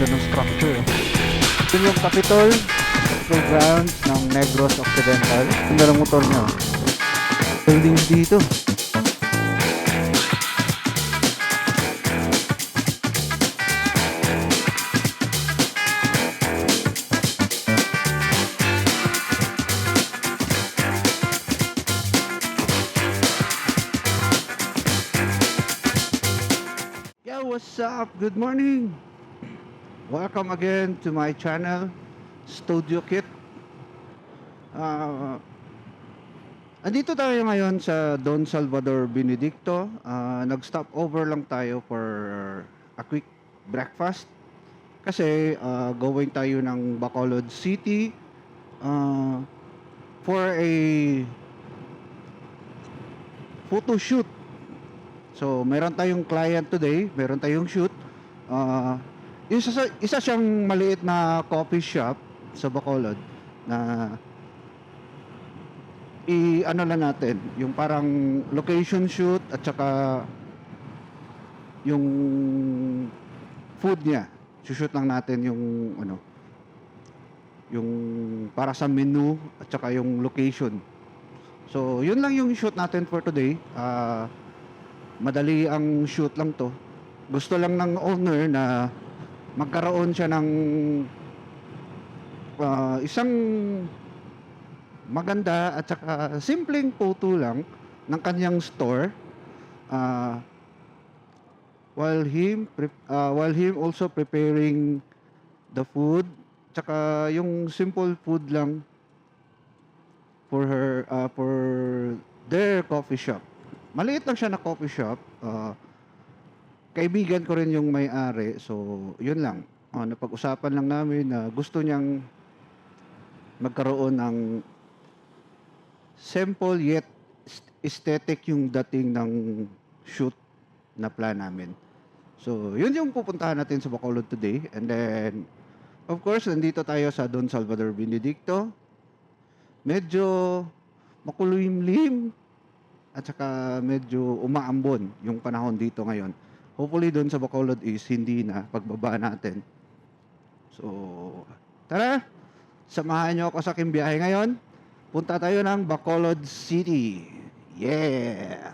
ganda ng structure. Yun yung Capitol Grounds ng Negros Occidental. Ganda ng motor niya. Buildings dito. Yeah, what's up? Good morning. Welcome again to my channel, Studio Kit. Andito tayo ngayon sa Don Salvador Benedicto. Nag-stop over lang tayo for a quick breakfast. Kasi going tayo ng Bacolod City for a photo shoot. So, meron tayong client today, meron tayong shoot. Isa siyang maliit na coffee shop sa Bacolod na ano lang natin, yung parang location shoot at saka yung food niya. Shoot lang natin yung yung para sa menu at saka yung location. So, yun lang yung shoot natin for today. Madali ang shoot lang to. Gusto lang ng owner na magkaroon siya ng isang maganda at saka simpleng photo lang ng kanyang store while him also preparing the food, tsaka yung simple food lang for their coffee shop. Maliit lang siya na coffee shop. Kaibigan ko rin yung may-ari. So, yun lang. Napag-usapan lang namin na gusto niyang magkaroon ng simple yet aesthetic yung dating ng shoot na plan namin. So, yun yung pupuntahan natin sa Bacolod today. And then, of course, nandito tayo sa Don Salvador Benedicto. Medyo makulimlim at saka medyo umaambon yung panahon dito ngayon. Hopefully doon sa Bacolod is hindi na pagbaba natin. So, tara, samahan nyo ako sa aking biyahe ngayon. Punta tayo ng Bacolod City. Yeah!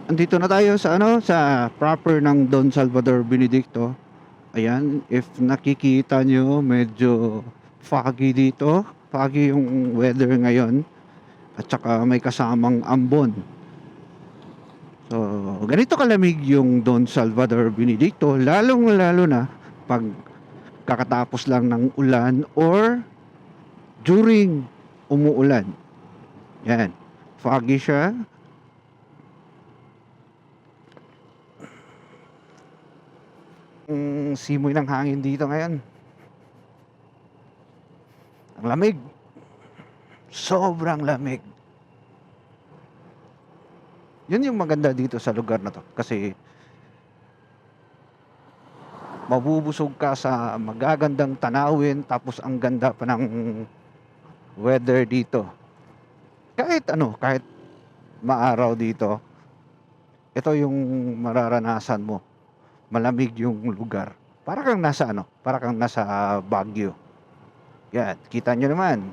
Andito na tayo sa proper ng Don Salvador Benedicto. Ayan, if nakikita nyo, medyo foggy dito. Foggy yung weather ngayon. At saka may kasamang ambon. So, ganito kalamig yung Don Salvador Benedicto, lalong-lalo na pag kakatapos lang ng ulan or during umuulan. Yan. Foggy siya. Simoy ng hangin dito ngayon. Ang lamig. Sobrang lamig. Yun yung maganda dito sa lugar na to. Kasi mabubusog ka sa magagandang tanawin, tapos ang ganda pa ng weather dito. Kahit maaraw dito, ito yung mararanasan mo. Malamig yung lugar. Para kang nasa Baguio. Yan, kita nyo naman.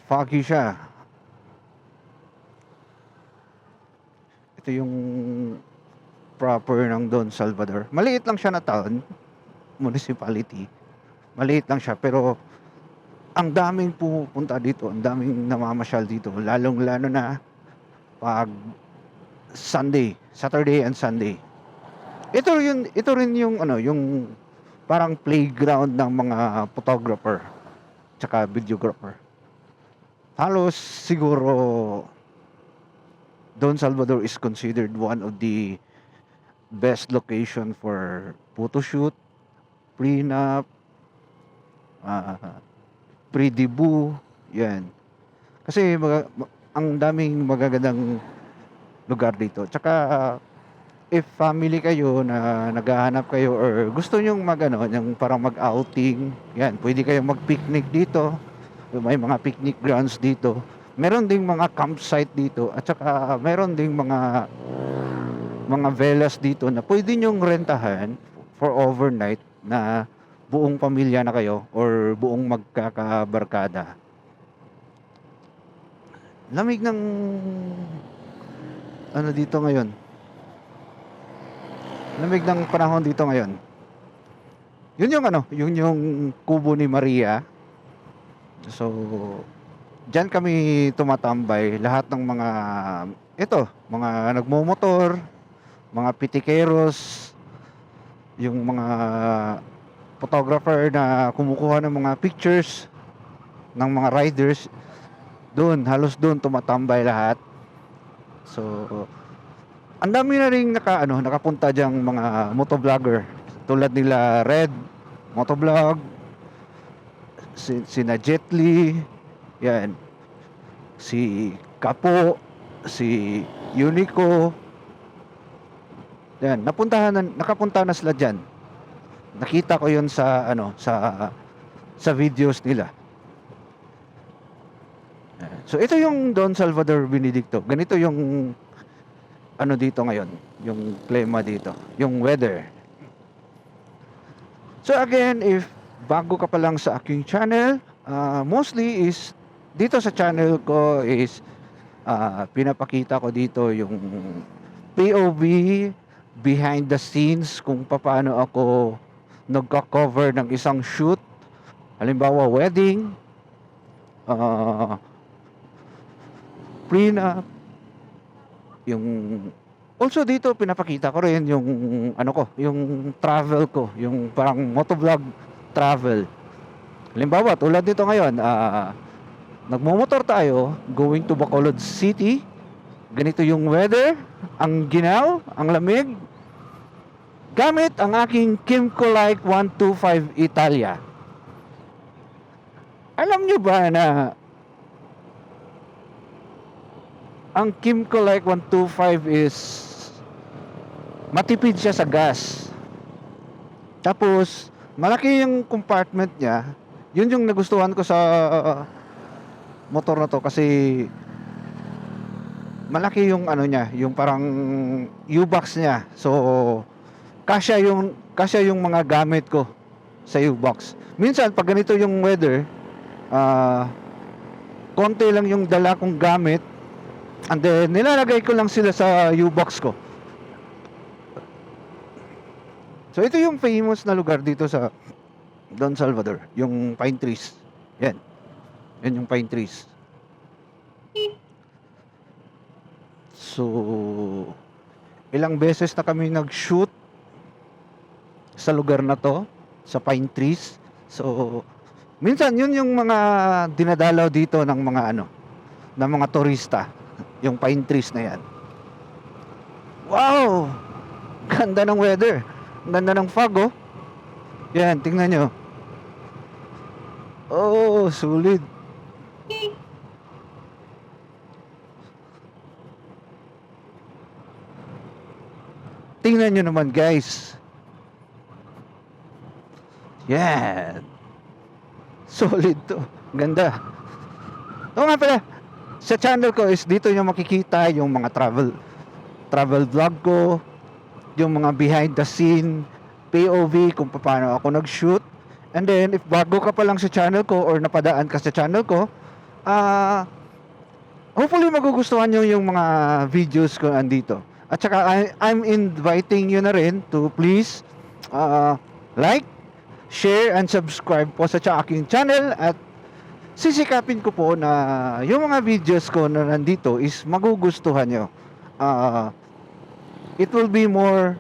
Foggy siya. Ito yung proper ng Don Salvador. Maliit lang siya na town, municipality. Maliit lang siya, pero ang daming pumupunta dito, ang daming namamasyal dito, lalong-lalo na pag Saturday and Sunday. Ito rin yung yung parang playground ng mga photographer tsaka videographer. Halos siguro Don Salvador is considered one of the best location for photo shoot, prenup, pre-debut, yan. Kasi ang daming magagandang lugar dito. Tsaka if family kayo na naghahanap kayo or gusto nyong yung parang mag-outing, yan, pwede kayong mag-picnic dito. May mga picnic grounds dito. Meron ding mga campsite dito at saka meron ding mga velas dito na pwede nyong rentahan for overnight na buong pamilya na kayo or buong magkakabarkada. Lamig ng ano dito ngayon. Lamig ng panahon dito ngayon. Yun yung ano, yun yung kubo ni Maria. So, diyan kami tumatambay, lahat ng mga nagmomotor, mga pitikeros, yung mga photographer na kumukuha ng mga pictures ng mga riders, halos doon tumatambay lahat. So, ang dami na ring nakapunta diyang mga motovlogger tulad nila Red Motovlog, sina Jet Li, yan, si Kapo, si Unico, yan, nakapunta na sila dyan. Nakita ko yun sa videos nila. So ito yung Don Salvador Benedicto. Ganito yung dito ngayon, yung klima dito, yung weather. So again, if bago ka pa lang sa aking channel, mostly is dito sa channel ko is pinapakita ko dito yung POV, behind the scenes, kung paano ako nagka-cover ng isang shoot, halimbawa wedding, prenup, yung also dito pinapakita ko rin yung yung travel ko, yung parang motovlog travel. Halimbawa tulad nito ngayon, nagmomotor tayo going to Bacolod City. Ganito yung weather, ang ginaw, ang lamig, gamit ang aking Kimco Like 125 Italia. Alam nyo ba na ang Kimco Like 125 is matipid siya sa gas. Tapos malaki yung compartment niya. Yun yung nagustuhan ko sa motor na to, kasi malaki yung niya, yung parang U-box niya. So kasya yung mga gamit ko sa U-box. Minsan pag ganito yung weather, konti lang yung dala kong gamit, and then nilalagay ko lang sila sa U-box ko. So ito yung famous na lugar dito sa Don Salvador, yung pine trees. Yan yung pine trees. So ilang beses na kami nag-shoot sa lugar na to, sa pine trees. So minsan yun yung mga dinadalaw dito ng mga ng mga turista, yung pine trees na yan. Wow! Ganda ng weather. Ganda ng fog, oh. Yan, tingnan nyo. Oh, sulit. Tingnan nyo naman, guys. Yan. Solid to. Ganda. Oo nga pala, sa channel ko is dito nyo makikita yung mga travel vlog ko, yung mga behind the scene POV, kung paano ako nag-shoot. And then if bago ka pa lang sa channel ko or napadaan ka sa channel ko, hopefully magugustuhan nyo yung mga videos ko andito. At saka I'm inviting you na rin to please like, share, and subscribe po sa aking channel. At sisikapin ko po na yung mga videos ko na nandito is magugustuhan nyo. It will be more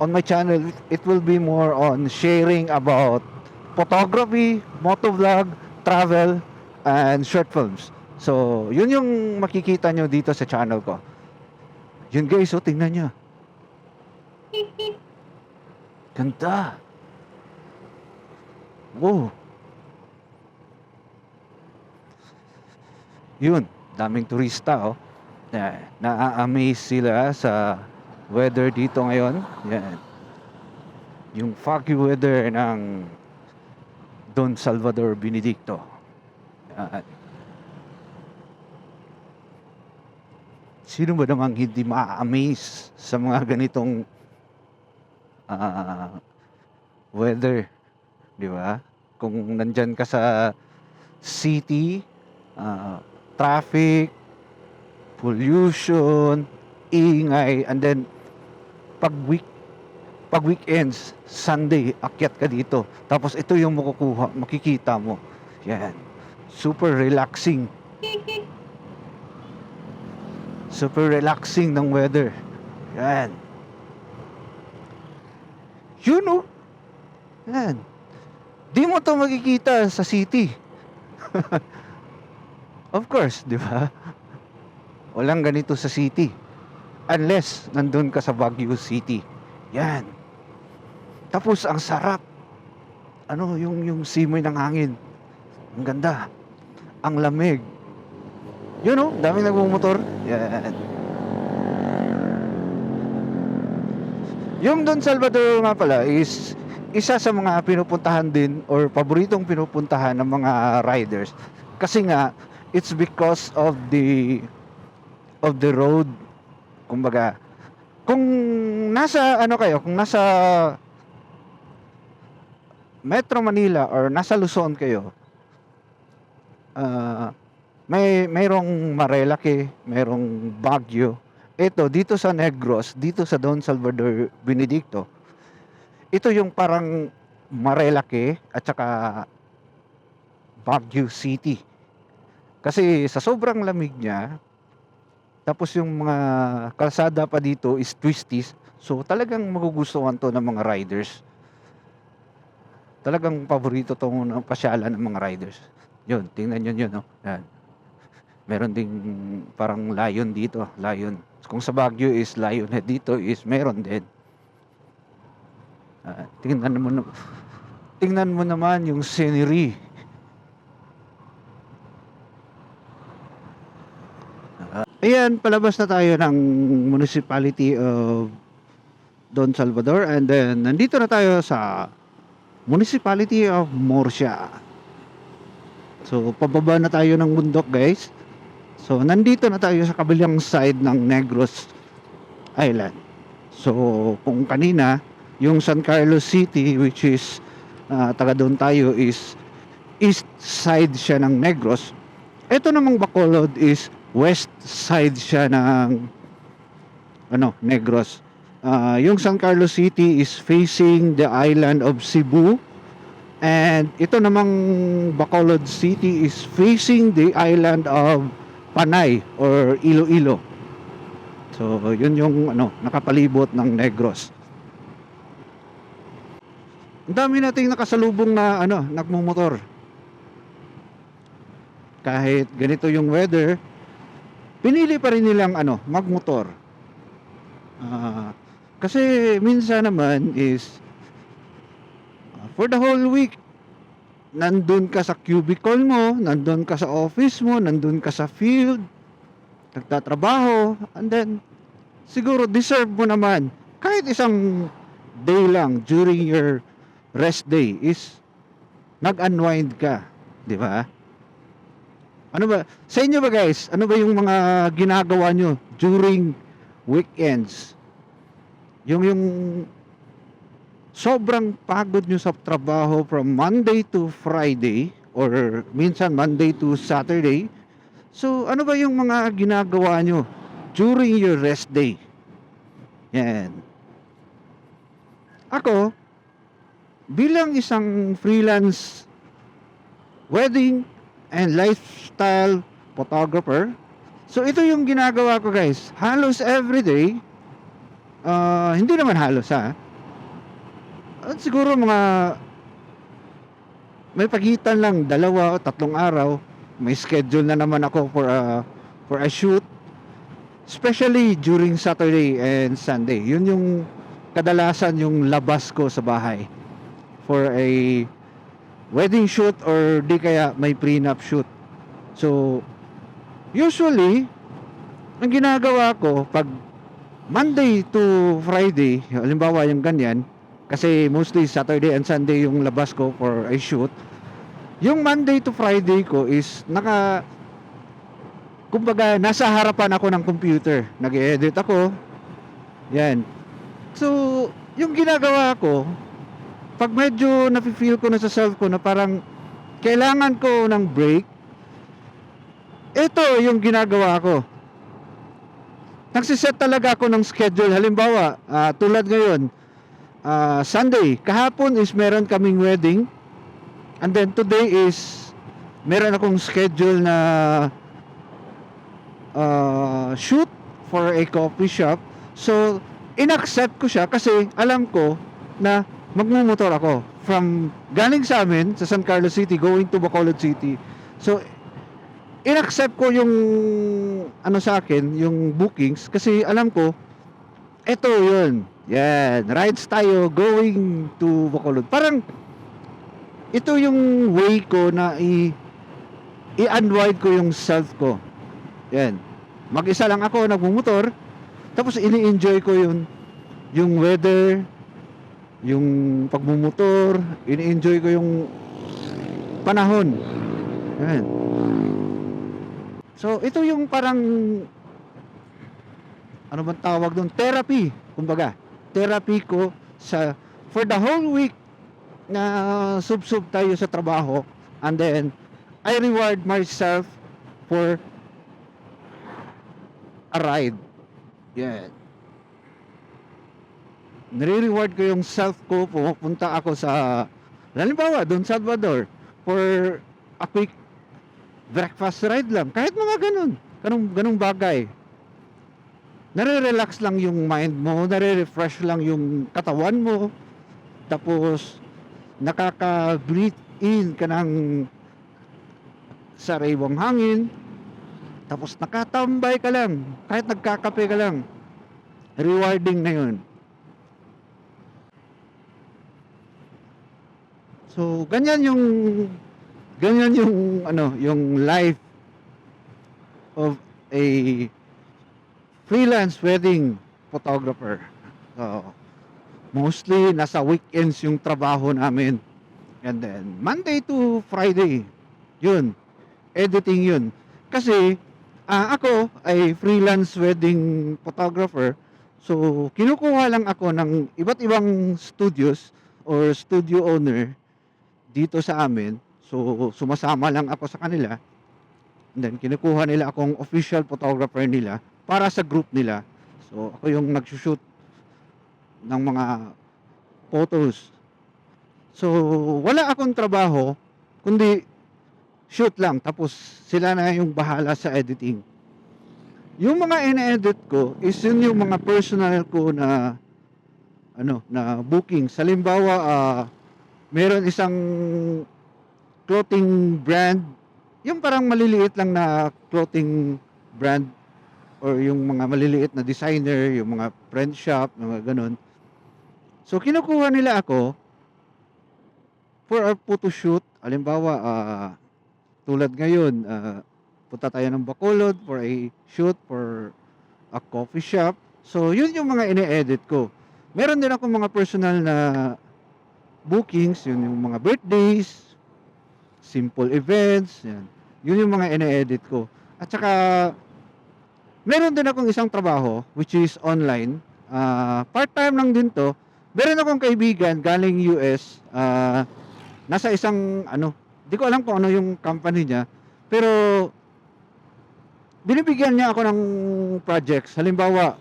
on my channel, it will be more on sharing about photography, motovlog, travel, and short films. So yun yung makikita nyo dito sa channel ko. Yun guys, tingnan nyo. Ganda. Wow. Yun, daming turista, na-amaze sila sa weather dito ngayon. Yan. Yung foggy weather ng Don Salvador Benedicto. Yan. Sino ba namang hindi ma-amaze sa mga ganitong ah, weather, 'di ba? Kung nandyan ka sa city, ah, traffic, pollution, ingay, and then pag pag weekends, Sunday, akyat ka dito. Tapos ito yung makukuha, makikita mo. Yan. Super relaxing. Super relaxing ng weather. Yan. You know? Yan. Di mo to makikita sa city. Of course, di ba? Walang ganito sa city. Unless nandun ka sa Baguio City. Yan. Tapos ang sarap. Ano, yung simoy ng hangin. Ang ganda. Ang lamig. You know, daming nagmumotor. Yan. Yung Don Salvador nga pala is isa sa mga pinupuntahan din or paboritong pinupuntahan ng mga riders. Kasi nga, it's because of the road. Kumbaga, kung nasa ano kayo, kung nasa Metro Manila or nasa Luzon kayo, mayroong Marilaki, mayroong Baguio. Ito dito sa Negros, dito sa Don Salvador Benedicto, ito yung parang Marilaki at saka Baguio City. Kasi sa sobrang lamig niya, tapos yung mga kalsada pa dito is twisties, so talagang magugustuhan to ng mga riders. Talagang paborito to ng pasyalan ng mga riders. Yun, tingnan nyo yun, no? Yan. Meron ding parang lion dito, lion. Kung sa Baguio is lion, dito is meron din. Tingnan mo naman yung scenery. Ayan, palabas na tayo ng municipality of Don Salvador, and then nandito na tayo sa municipality of Murcia. So pababa na tayo ng bundok, guys. So nandito na tayo sa kabilang side ng Negros Island. So kung kanina yung San Carlos City, which is taga doon tayo, is east side siya ng Negros. Ito namang Bacolod is west side siya ng Negros. Yung San Carlos City is facing the island of Cebu, and ito namang Bacolod City is facing the island of Panay or Iloilo. So yun yung nakapalibot ng Negros. Ang dami nating nakasalubong na nagmumotor. Kahit ganito yung weather, pinili pa rin nilang magmotor. Kasi minsan naman is for the whole week nandun ka sa cubicle mo, nandun ka sa office mo, nandun ka sa field, nagtatrabaho, and then siguro deserve mo naman kahit isang day lang during your rest day is nag-unwind ka, di ba? Ano ba sa inyo ba, guys? Ano ba yung mga ginagawa nyo during weekends? Yung sobrang pagod nyo sa trabaho from Monday to Friday or minsan Monday to Saturday. So ano ba yung mga ginagawa nyo during your rest day? Yan. Ako, bilang isang freelance wedding and lifestyle photographer, so ito yung ginagawa ko, guys. Halos everyday, hindi naman halos at siguro mga may pagitan lang 2 o 3 araw, may schedule na naman ako for a shoot, especially during Saturday and Sunday. Yun yung kadalasan yung labas ko sa bahay for a wedding shoot or di kaya may prenup shoot. So usually ang ginagawa ko pag Monday to Friday, halimbawa yung ganyan, kasi mostly Saturday and Sunday yung labas ko for a shoot. Yung Monday to Friday ko is kumbaga nasa harapan ako ng computer, nag-edit ako. Yan. So yung ginagawa ko, pag medyo nafi-feel ko na sa self ko na parang kailangan ko ng break, ito yung ginagawa ko. Nagsiset talaga ako ng schedule. Halimbawa, tulad ngayon, Sunday, kahapon is meron kaming wedding. And then today is meron akong schedule na shoot for a coffee shop. So, inaccept ko siya kasi alam ko na magmumotor ako from galing sa amin sa San Carlos City going to Bacolod City. So, inaccept ko yung ano sa akin, yung bookings kasi alam ko eto yun. Yan, rides tayo going to Bacolod. Parang ito yung way ko na i-unwind ko yung self ko. Yan. Mag-isa lang ako nagmumotor, tapos ini-enjoy ko yung weather, yung pagmumotor, ini-enjoy ko yung panahon. Yan. So, ito yung parang ano bang tawag doon? Therapy. Kumbaga, therapy ko for the whole week na sub-sub tayo sa trabaho, and then I reward myself for a ride. Yeah. Nire-reward ko yung self ko, pupunta ako sa halimbawa doon sa Salvador for a quick breakfast ride lang, kahit mga ganung bagay. Nare-relax lang yung mind mo, nare-refresh lang yung katawan mo, tapos nakaka-breathe in ka ng sariwang hangin, tapos nakatambay ka lang, kahit nagkakape ka lang, rewarding na yun. So, ganyan yung yung life of a freelance wedding photographer. So, mostly nasa weekends yung trabaho namin. And then Monday to Friday, yun, editing yun. Kasi ako ay freelance wedding photographer. So, kinukuha lang ako ng iba't ibang studios or studio owner dito sa amin. So, sumasama lang ako sa kanila. And then, kinukuha nila akong official photographer nila para sa group nila. So, ako yung nagsushoot ng mga photos. So, wala akong trabaho, kundi shoot lang. Tapos, sila na yung bahala sa editing. Yung mga ine-edit ko is yun yung mga personal ko na na booking. Halimbawa, meron isang clothing brand, yung parang maliliit lang na clothing brand or yung mga maliliit na designer, yung mga print shop, mga ganun. So, kinukuha nila ako for a photo shoot. Halimbawa, tulad ngayon, punta tayo ng Bacolod for a shoot for a coffee shop. So, yun yung mga ine-edit ko. Meron din ako mga personal na bookings, yun yung mga birthdays, simple events, yan. Yun yung mga ine-edit ko. At saka, meron din akong isang trabaho, which is online. Part-time lang din to. Meron akong kaibigan galing US, nasa isang, di ko alam kung ano yung company niya, pero, binibigyan niya ako ng projects. Halimbawa,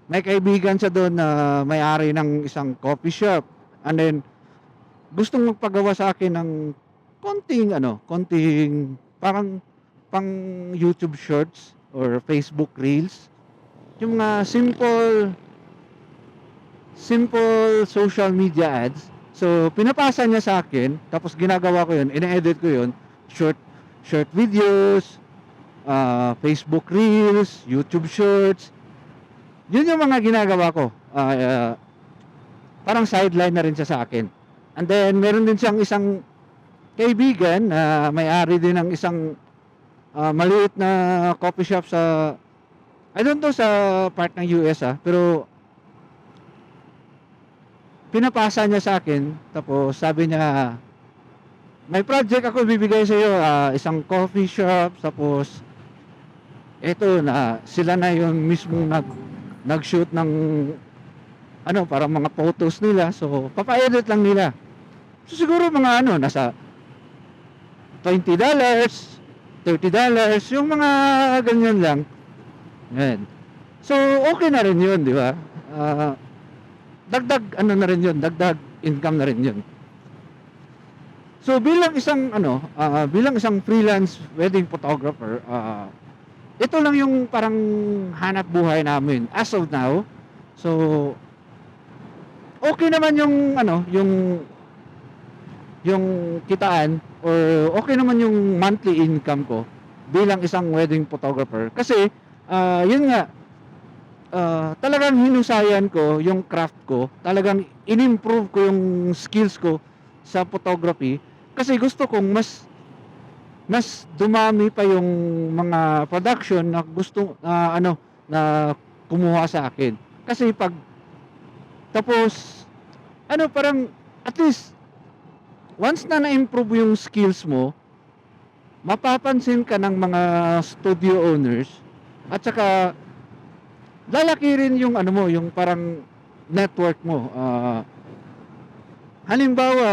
may kaibigan siya doon na may-ari ng isang coffee shop. And then, gustong magpagawa sa akin ng konting parang pang YouTube shorts or Facebook Reels. Yung mga simple social media ads. So, pinapasa niya sa akin, tapos ginagawa ko yun, ine-edit ko yun, short videos, Facebook Reels, YouTube Shorts. Yun yung mga ginagawa ko. Parang sideline na rin siya sa akin. And then, meron din siyang isang kaibigan na may-ari din ng isang maliit na coffee shop sa, I don't know sa part ng US pero pinapasa niya sa akin, tapos sabi niya, may project ako bibigay sa iyo, isang coffee shop, tapos eto na sila na yung mismong nag-shoot ng ano, parang mga photos nila. So, papa-edit lang nila. So, siguro mga ano, nasa $20, $30, yung mga ganyan lang. Yan. So, okay na rin yun, di ba? Ah, dagdag, ano na rin yun, dagdag income na rin yun. So, bilang isang, ano, bilang isang freelance wedding photographer, ito lang yung parang hanap buhay namin as of now. So, okay naman yung, ano, yung kitaan or okay naman yung monthly income ko bilang isang wedding photographer kasi yun nga, talagang hinusayan ko yung craft ko, talagang in-improve ko yung skills ko sa photography kasi gusto kong mas dumami pa yung mga production na gusto ano na kumuha sa akin kasi pag tapos ano parang at least once na na-improve yung skills mo, mapapansin ka ng mga studio owners at saka lalaki rin yung ano mo, yung parang network mo. Halimbawa,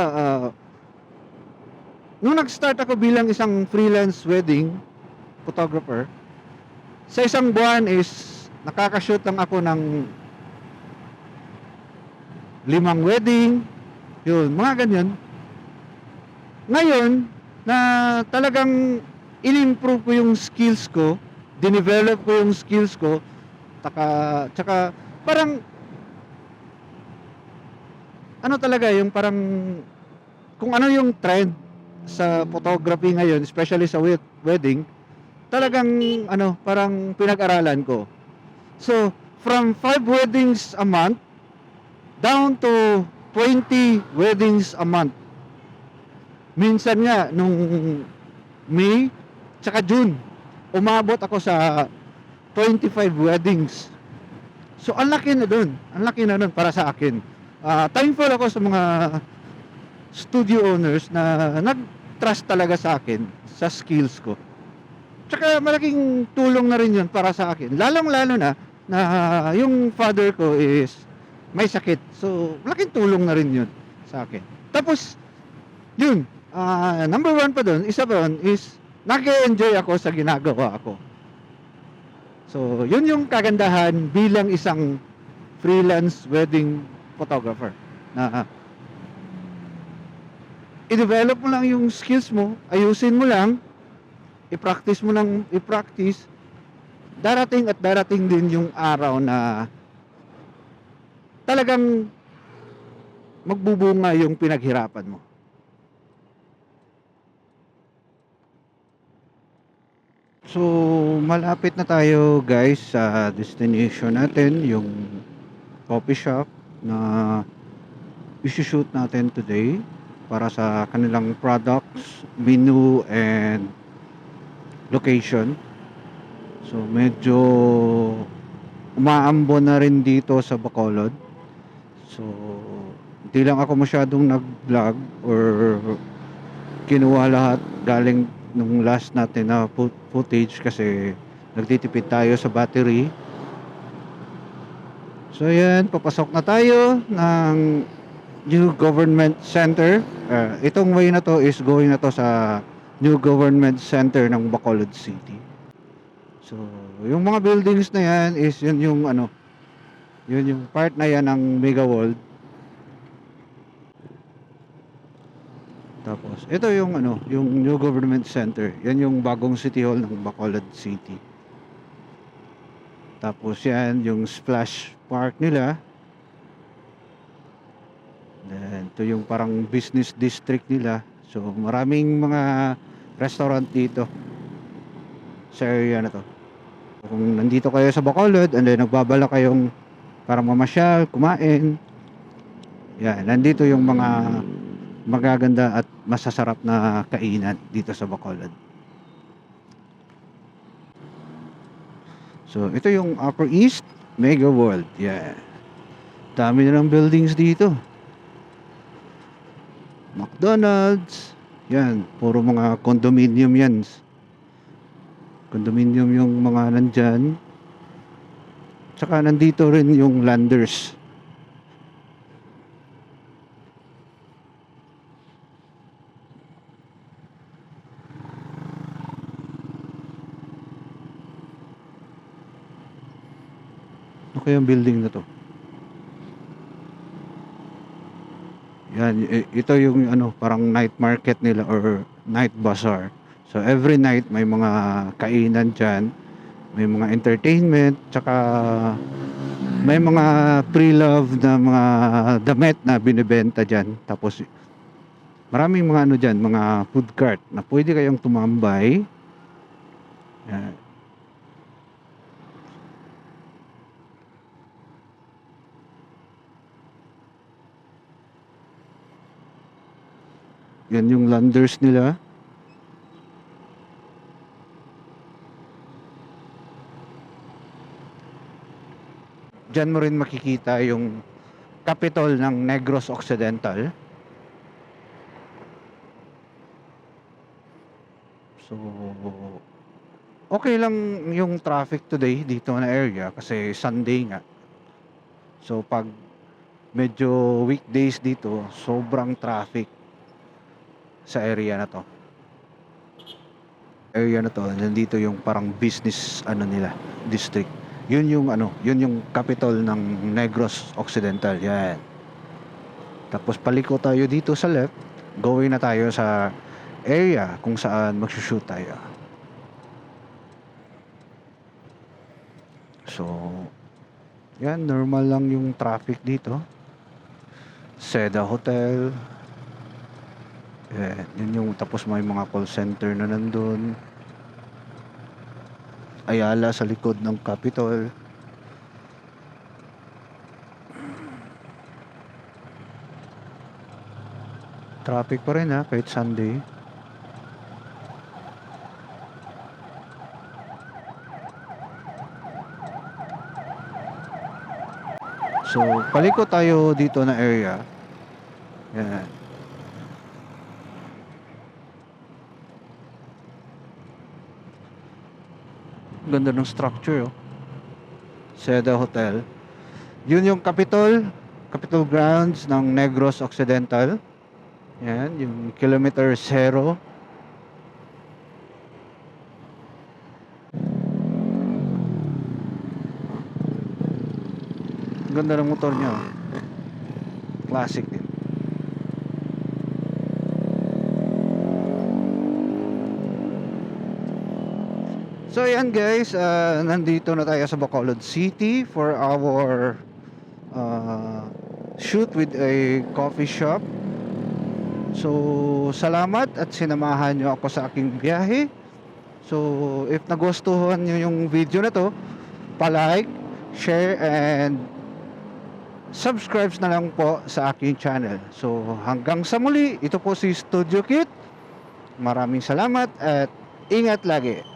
nung nag-start ako bilang isang freelance wedding photographer, sa isang buwan is nakaka-shoot lang ako ng 5 wedding, yun, mga ganyan. Ngayon, na talagang in-improve ko yung skills ko, dinevelop ko yung skills ko, tsaka parang ano talaga yung parang kung ano yung trend sa photography ngayon, especially sa wedding, talagang ano, parang pinag-aralan ko. So, from 5 weddings a month down to 20 weddings a month. Minsan nga nung May tsaka June, umabot ako sa 25 weddings. So ang laki na dun, ang laki na dun para sa akin. Thankful ako sa mga studio owners na nag-trust talaga sa akin, sa skills ko. Tsaka malaking tulong na rin yun para sa akin. Lalong-lalo na yung father ko is may sakit. So malaking tulong na rin yun sa akin. Tapos yun, number 1 pa doon, isa pa doon is nag-enjoy ako sa ginagawa ko. So, yun yung kagandahan bilang isang freelance wedding photographer. Na i-develop mo lang yung skills mo, ayusin mo lang, i-practice mo lang, i-practice. Darating at darating din yung araw na talagang magbubunga yung pinaghirapan mo. So, malapit na tayo guys sa destination natin, yung coffee shop na i-shoot natin today para sa kanilang products, menu and location. So, medyo umaambon na rin dito sa Bacolod. So, hindi lang ako masyadong nag-vlog or kinuha lahat galing nung last natin na footage kasi nagtitipid tayo sa battery. So yan, papasok na tayo ng New Government Center. Itong way na to is going na to sa New Government Center ng Bacolod City. So yung mga buildings na yan is yun yung ano, yun yung part na yan ng Mega World. Tapos, ito yung ano, yung New Government Center. Yan yung bagong City Hall ng Bacolod City. Tapos yan, yung splash park nila. Then, ito yung parang business district nila. So, maraming mga restaurant dito sa area na to. Kung nandito kayo sa Bacolod, and then nagbabala kayong parang mamasyal, kumain. Yan, nandito yung mga magaganda at masasarap na kainan dito sa Bacolod. So, ito yung Upper East Mega World. Yeah. Dami na ng buildings dito. McDonald's. Yan, puro mga condominium yan. Condominium yung mga nandyan. Tsaka nandito rin yung Landers. Ano kayang building na to? Yan, ito yung ano, parang night market nila or night bazaar. So every night may mga kainan diyan, may mga entertainment, tsaka may mga pre-love na mga damit na binebenta diyan. Tapos maraming mga ano diyan, mga food cart na pwede kayong tumambay. Yan. Yan yung landers nila. Diyan mo rin makikita yung capital ng Negros Occidental. So, okay lang yung traffic today dito na area kasi Sunday nga. So, pag medyo weekdays dito, sobrang traffic sa area na to. Area na to, nandito yung parang business ano nila, district. Yun yung ano, yun yung capital ng Negros Occidental. Yan. Tapos paliko tayo dito sa left, going na tayo sa area kung saan magsushoot tayo. So, yan, normal lang yung traffic dito. Seda Hotel. Yan, yun yung tapos may mga call center na nandun. Ayala sa likod ng Capitol. Traffic pa rin ha, kahit Sunday. So, paliko tayo dito na area. Yan. Ganda ng structure, oh. Seda Hotel. Yun yung Capitol grounds ng Negros Occidental. Yan, yung kilometer 0. Ganda ng motor niya, oh. Classic din. So yan guys, nandito na tayo sa Bacolod City for our shoot with a coffee shop. So salamat at sinamahan nyo ako sa aking biyahe. So if nagustuhan nyo yung video na to, pa-like, share, and subscribe na lang po sa aking channel. So hanggang sa muli, ito po si Studio Kit. Maraming salamat at ingat lagi.